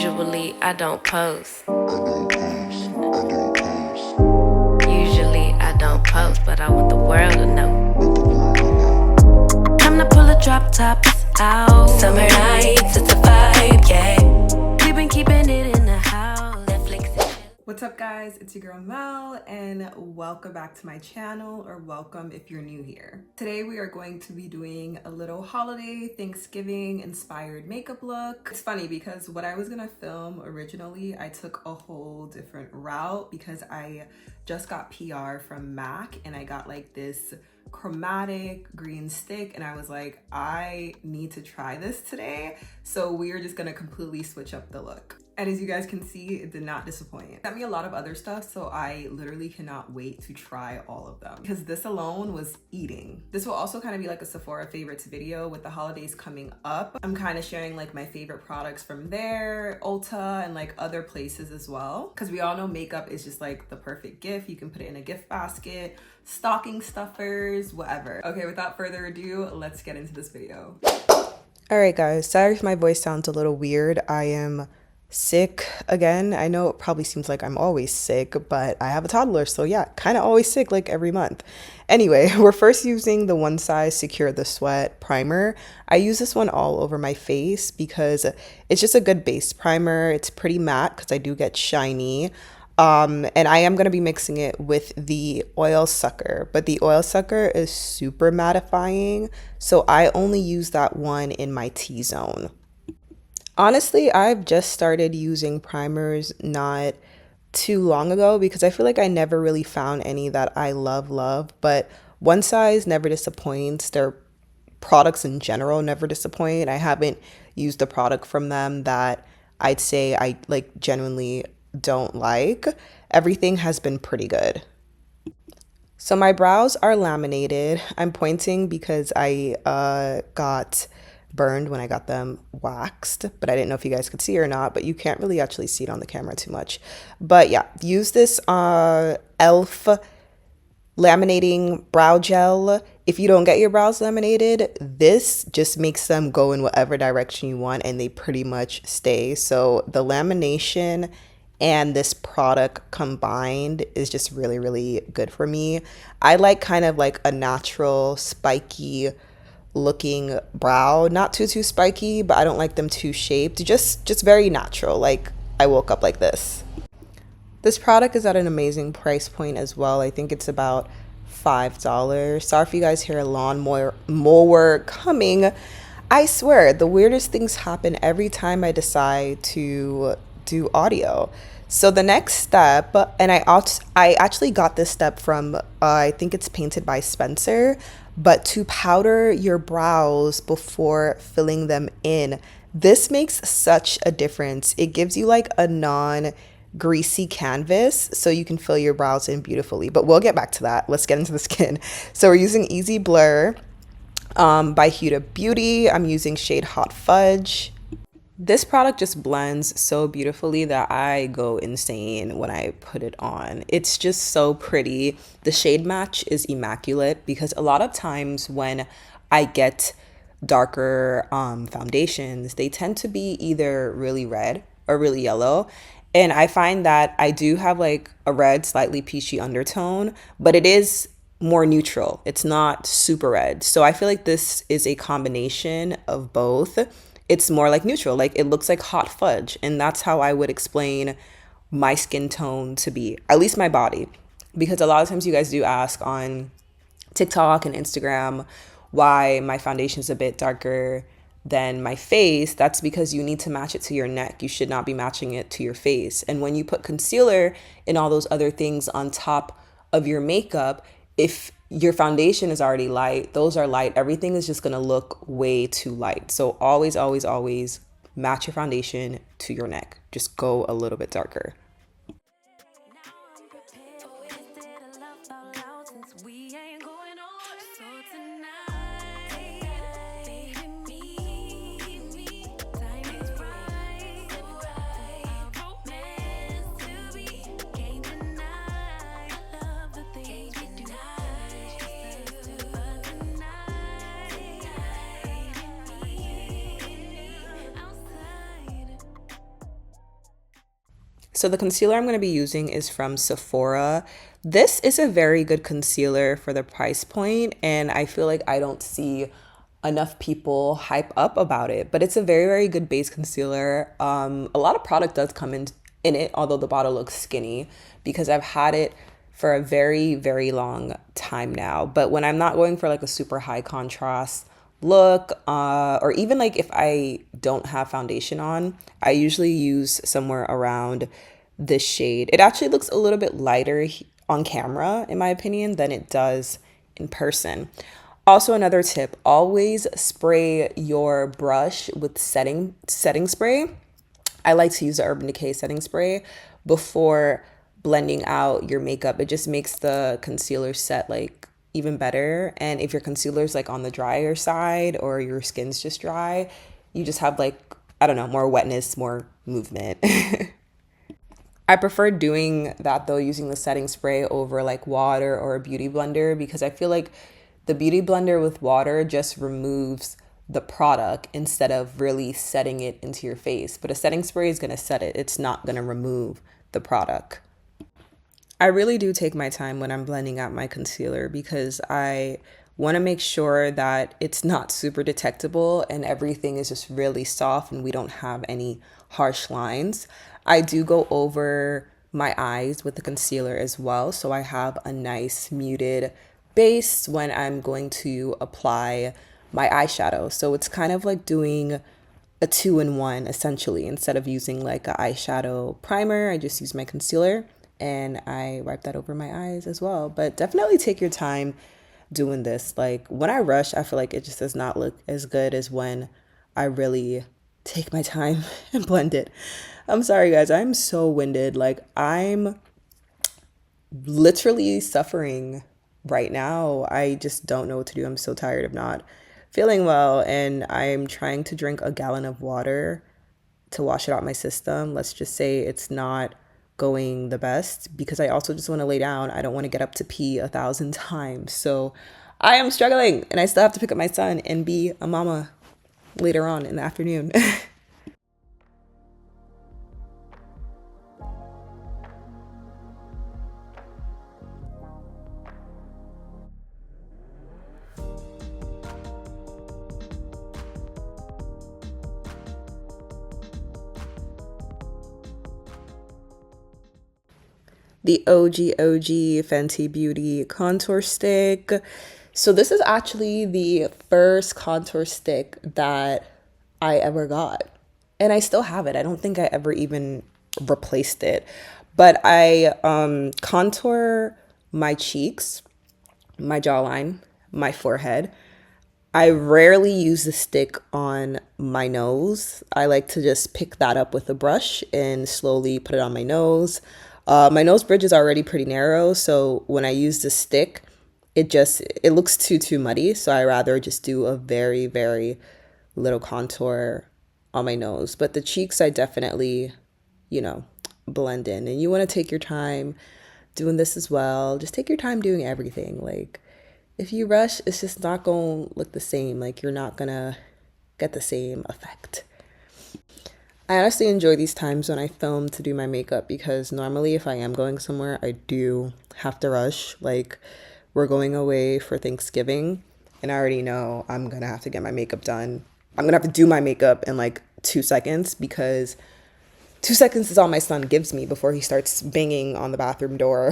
Usually I don't post. Usually I don't post, but I want the world to know. Time to pull the drop tops out. Summer nights, it's a vibe, yeah. We've been keeping it in the house. Netflix. What's up guys, it's your girl Mel and welcome back to my channel, or welcome if you're new here. Today we are going to be doing a little holiday Thanksgiving inspired makeup look. It's funny because what I was gonna film originally, I took a whole different route because I just got PR from MAC and I got like this chromatic green stick and I was like, I need to try this today. So we are just gonna completely switch up the look. And as you guys can see, it did not disappoint. It sent me a lot of other stuff, so I literally cannot wait to try all of them because this alone was eating. This will also kind of be like a Sephora favorites video with the holidays coming up. I'm kind of sharing like my favorite products from there, Ulta, and like other places as well. Because we all know makeup is just like the perfect gift. You can put it in a gift basket, stocking stuffers, whatever. Okay, without further ado, let's get into this video. All right, guys, sorry if my voice sounds a little weird. I am sick again. I know it probably seems like I'm always sick, but I have a toddler, so yeah, kind of always sick like every month. Anyway, we're first using the One Size Secure the Sweat primer. I use this one all over my face because it's just a good base primer. It's pretty matte because I do get shiny. And I am going to be mixing it with the Oil Sucker, but the Oil Sucker is super mattifying, so I only use that one in my T-zone. Honestly, I've just started using primers not too long ago because I feel like I never really found any that I love, but One Size never disappoints. Their products in general never disappoint. I haven't used a product from them that I'd say I like genuinely don't like. Everything has been pretty good. So my brows are laminated. I'm pointing because I got burned when I got them waxed, but I didn't know if you guys could see or not, but you can't really actually see it on the camera too much. But yeah, use this e.l.f. laminating brow gel. If you don't get your brows laminated, this just makes them go in whatever direction you want and they pretty much stay. So the lamination and this product combined is just really good for me. I like kind of like a natural spiky looking brow, not too spiky, but I don't like them too shaped, just very natural, like I woke up like this. This product is at an amazing price point as well. I think it's about $5. Sorry if you guys hear a lawnmower coming. I swear the weirdest things happen every time I decide to do audio. So the next step, and I actually got this step from I think it's Painted by Spencer, but to powder your brows before filling them in. This makes such a difference. It gives you like a non-greasy canvas so you can fill your brows in beautifully, but we'll get back to that. Let's get into the skin. So we're using Easy Blur by Huda Beauty. I'm using shade Hot Fudge. This product just blends so beautifully that I go insane when I put it on. It's just so pretty. The shade match is immaculate because a lot of times when I get darker foundations, they tend to be either really red or really yellow. And I find that I do have like a red, slightly peachy undertone, but it is more neutral. It's not super red. So I feel like this is a combination of both. It's more like neutral, like it looks like hot fudge. And that's how I would explain my skin tone to be, at least my body. Because a lot of times you guys do ask on TikTok and Instagram why my foundation is a bit darker than my face. That's because you need to match it to your neck. You should not be matching it to your face. And when you put concealer and all those other things on top of your makeup, if your foundation is already light, those are light, everything is just gonna look way too light. So always match your foundation to your neck. Just go a little bit darker. So the concealer I'm going to be using is from Sephora. This is a very good concealer for the price point, and I feel like I don't see enough people hype up about it, but it's a very, very good base concealer. A lot of product does come in it, although the bottle looks skinny, because I've had it for a very, very long time now. But when I'm not going for like a super high contrast look, or even like if I don't have foundation on, I usually use somewhere around this shade. It actually looks a little bit lighter on camera, in my opinion, than it does in person. Also, another tip, always spray your brush with setting spray. I like to use the Urban Decay setting spray before blending out your makeup. It just makes the concealer set like even better. And if your concealer's like on the drier side or your skin's just dry, you just have like, I don't know, more wetness, more movement. I prefer doing that though, using the setting spray over like water or a beauty blender, because I feel like the beauty blender with water just removes the product instead of really setting it into your face. But a setting spray is going to set it, it's not going to remove the product. I really do take my time when I'm blending out my concealer because I want to make sure that it's not super detectable and everything is just really soft and we don't have any harsh lines. I do go over my eyes with the concealer as well, so I have a nice muted base when I'm going to apply my eyeshadow. So it's kind of like doing a 2-in-1 essentially. Instead of using like an eyeshadow primer, I just use my concealer and I wipe that over my eyes as well. But definitely take your time doing this. Like when I rush, I feel like it just does not look as good as when I really take my time and blend it. I'm sorry guys, I'm so winded. Like I'm literally suffering right now. I just don't know what to do. I'm so tired of not feeling well, and I'm trying to drink a gallon of water to wash it out my system. Let's just say it's not going the best because I also just want to lay down. I don't want to get up to pee 1,000 times. So I am struggling, and I still have to pick up my son and be a mama later on in the afternoon. The OG Fenty Beauty contour stick. So this is actually the first contour stick that I ever got. And I still have it. I don't think I ever even replaced it. But I contour my cheeks, my jawline, my forehead. I rarely use the stick on my nose. I like to just pick that up with a brush and slowly put it on my nose. My nose bridge is already pretty narrow, so when I use the stick, it looks too muddy. So I rather just do a very, very little contour on my nose. But the cheeks, I definitely, blend in. And you want to take your time doing this as well. Just take your time doing everything. Like, if you rush, it's just not going to look the same. Like, you're not going to get the same effect. I honestly enjoy these times when I film to do my makeup because normally if I am going somewhere, I do have to rush. Like, we're going away for Thanksgiving and I already know I'm going to have to get my makeup done. I'm going to have to do my makeup in like 2 seconds because 2 seconds is all my son gives me before he starts banging on the bathroom door.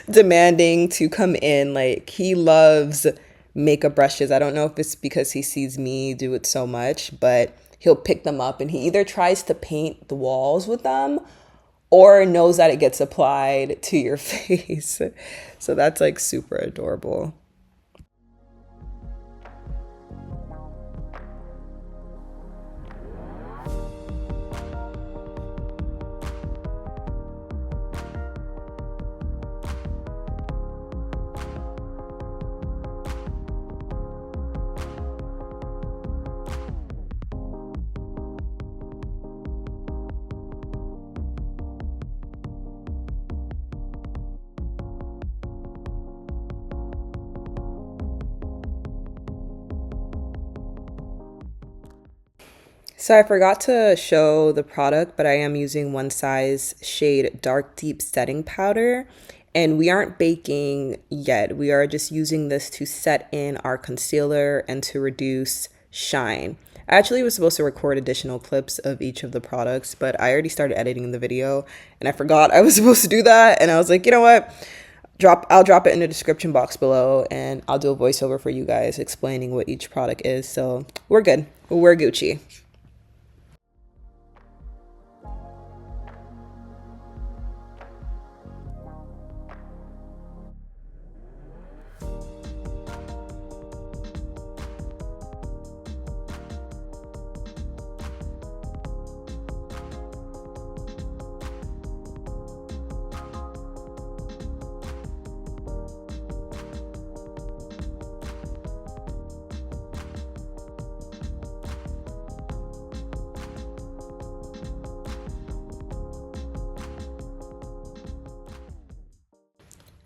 Demanding to come in. Like, he loves makeup brushes. I don't know if it's because he sees me do it so much, but he'll pick them up and he either tries to paint the walls with them or knows that it gets applied to your face. So that's like super adorable. So I forgot to show the product, but I am using One Size shade Dark Deep Setting Powder. And we aren't baking yet. We are just using this to set in our concealer and to reduce shine. I actually was supposed to record additional clips of each of the products, but I already started editing the video and I forgot I was supposed to do that. And I was like, you know what? I'll drop it in the description box below and I'll do a voiceover for you guys explaining what each product is. So we're good. We're Gucci.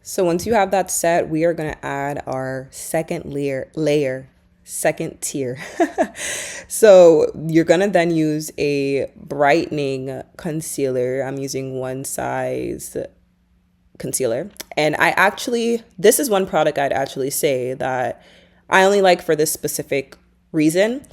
So once you have that set, we are going to add our second tier. So you're going to then use a brightening concealer. I'm using One Size concealer. And this is one product I'd actually say that I only like for this specific reason.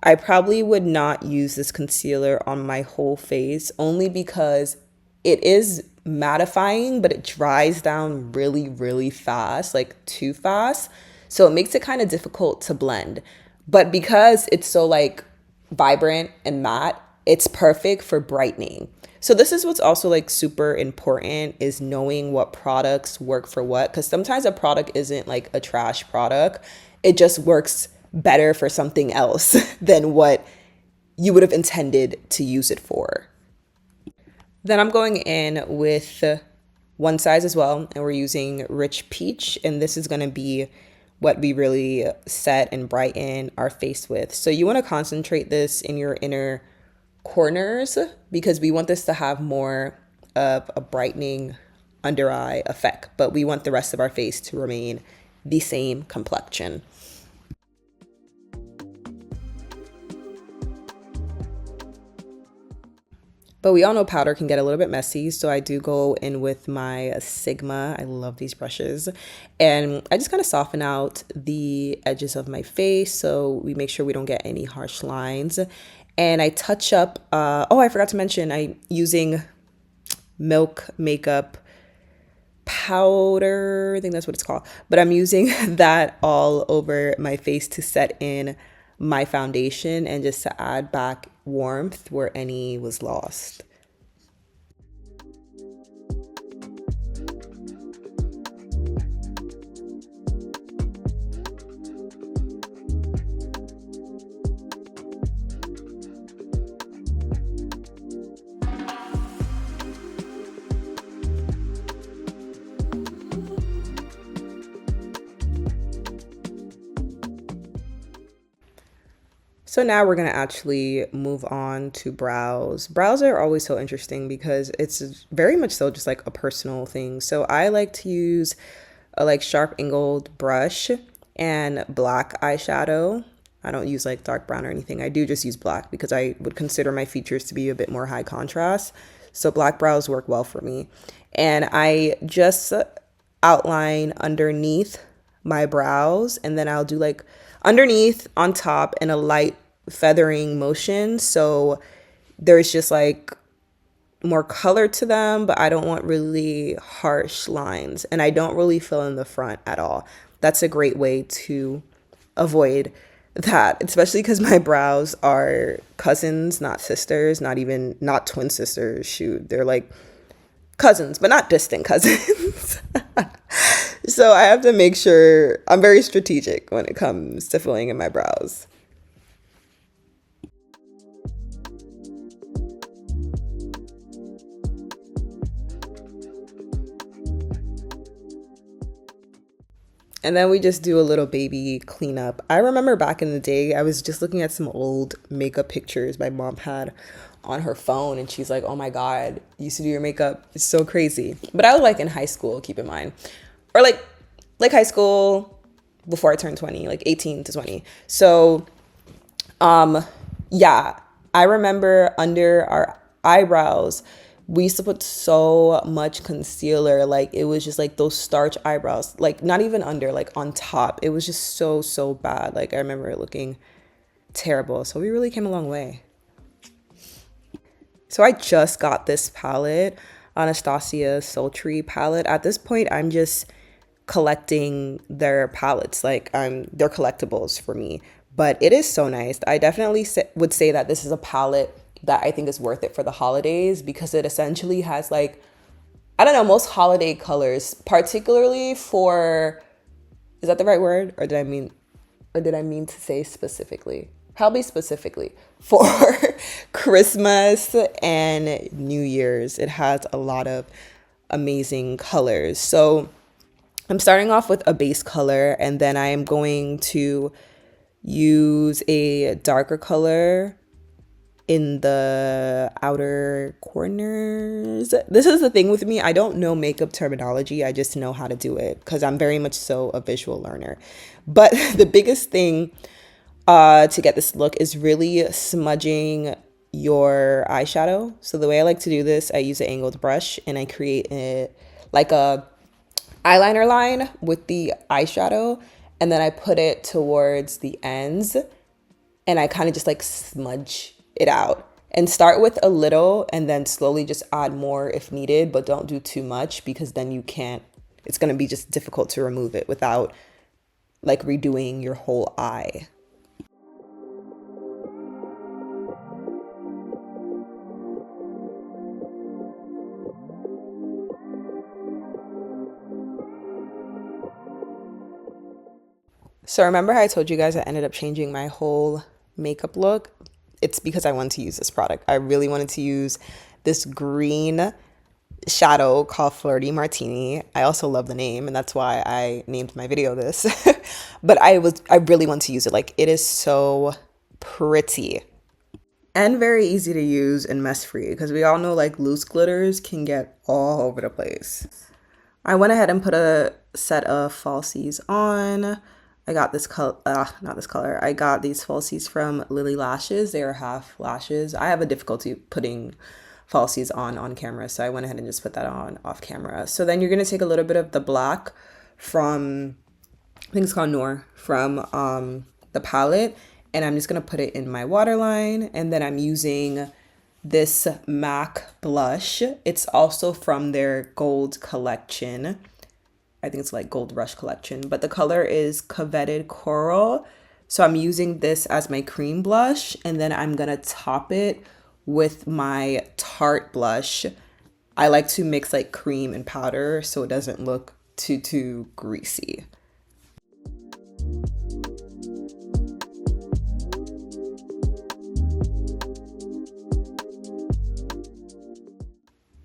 I probably would not use this concealer on my whole face only because it is mattifying, but it dries down really, really fast, like too fast. So it makes it kind of difficult to blend. But because it's so like vibrant and matte, it's perfect for brightening. So this is what's also like super important is knowing what products work for what, because sometimes a product isn't like a trash product. It just works better for something else than what you would have intended to use it for. Then I'm going in with One Size as well, and we're using Rich Peach, and this is going to be what we really set and brighten our face with. So you want to concentrate this in your inner corners because we want this to have more of a brightening under eye effect, but we want the rest of our face to remain the same complexion. But we all know powder can get a little bit messy, so I do go in with my Sigma. I love these brushes. And I just kind of soften out the edges of my face so we make sure we don't get any harsh lines. And I touch up, I forgot to mention, I'm using Milk Makeup powder, I think that's what it's called. But I'm using that all over my face to set in my foundation and just to add back warmth where any was lost. So now we're going to actually move on to brows. Brows are always so interesting because it's very much so just like a personal thing. So I like to use a like sharp angled brush and black eyeshadow. I don't use like dark brown or anything. I do just use black because I would consider my features to be a bit more high contrast. So black brows work well for me. And I just outline underneath my brows and then I'll do like underneath, on top, and a light feathering motion. So there's just like more color to them, but I don't want really harsh lines. And I don't really fill in the front at all. That's a great way to avoid that, especially because my brows are cousins, not sisters, not twin sisters. Shoot, they're like cousins, but not distant cousins. So I have to make sure I'm very strategic when it comes to filling in my brows. And then we just do a little baby cleanup. I remember back in the day, I was just looking at some old makeup pictures my mom had on her phone. And she's like, oh my God, you used to do your makeup. It's so crazy. But I was like in high school, keep in mind. Or like high school before I turned 20, like 18 to 20. So, yeah, I remember under our eyebrows, we used to put so much concealer. Like it was just like those starch eyebrows, like not even under, like on top. It was just so bad. Like I remember it looking terrible. So we really came a long way. So I just got this palette, Anastasia Sultry palette. At this point, I'm just collecting their palettes. Like they're collectibles for me. But it is so nice. I definitely would say that this is a palette that I think is worth it for the holidays because it essentially has like, I don't know, most holiday colors, particularly for, is that the right word? Or did I mean to say specifically? Probably specifically for Christmas and New Year's. It has a lot of amazing colors. So I'm starting off with a base color and then I am going to use a darker color in the outer corners. This is the thing with me. I don't know makeup terminology. I just know how to do it because I'm very much so a visual learner. But the biggest thing to get this look is really smudging your eyeshadow. So the way I like to do this, I use an angled brush and I create like a eyeliner line with the eyeshadow. And then I put it towards the ends and I kind of just like smudge it out and start with a little and then slowly just add more if needed, but don't do too much because then it's going to be just difficult to remove it without like redoing your whole eye. So remember how I told you guys I ended up changing my whole makeup look? It's because I wanted to use this product. I really wanted to use this green shadow called Flirty Martini. I also love the name and that's why I named my video this. But I really want to use it. Like it is so pretty and very easy to use and mess free because we all know like loose glitters can get all over the place. I went ahead and put a set of falsies on. I got this color, not this color. I got these falsies from Lily Lashes. They are half lashes. I have a difficulty putting falsies on camera, so I went ahead and just put that on off camera. So then you're gonna take a little bit of the black from, I think it's called Noor, from the palette, and I'm just gonna put it in my waterline, and then I'm using this MAC blush. It's also from their gold collection. I think it's like Gold Rush collection, but the color is Coveted Coral. So I'm using this as my cream blush and then I'm gonna top it with my Tarte blush. I like to mix like cream and powder so it doesn't look too greasy.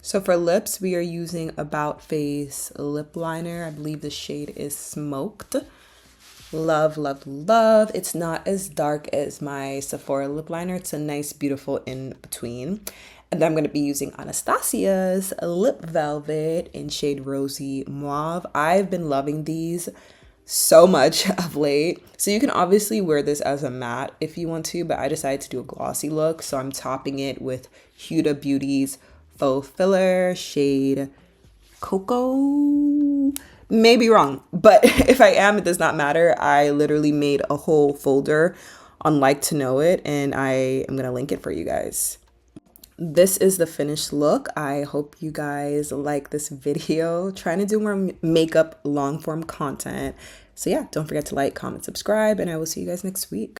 So for lips, we are using About Face lip liner. I believe the shade is Smoked. Love, love, love. It's not as dark as my Sephora lip liner. It's a nice, beautiful in between. And then I'm going to be using Anastasia's Lip Velvet in shade Rosy Mauve. I've been loving these so much of late. So you can obviously wear this as a matte if you want to, but I decided to do a glossy look. So I'm topping it with Huda Beauty's Faux Filler shade Cocoa. Maybe wrong, but if I am, it does not matter. I literally made a whole folder on Like to Know It, and I am gonna link it for you guys. This is the finished look. I hope you guys like this video. Trying to do more makeup long form content. So yeah, don't forget to like, comment, subscribe, and I will see you guys next week.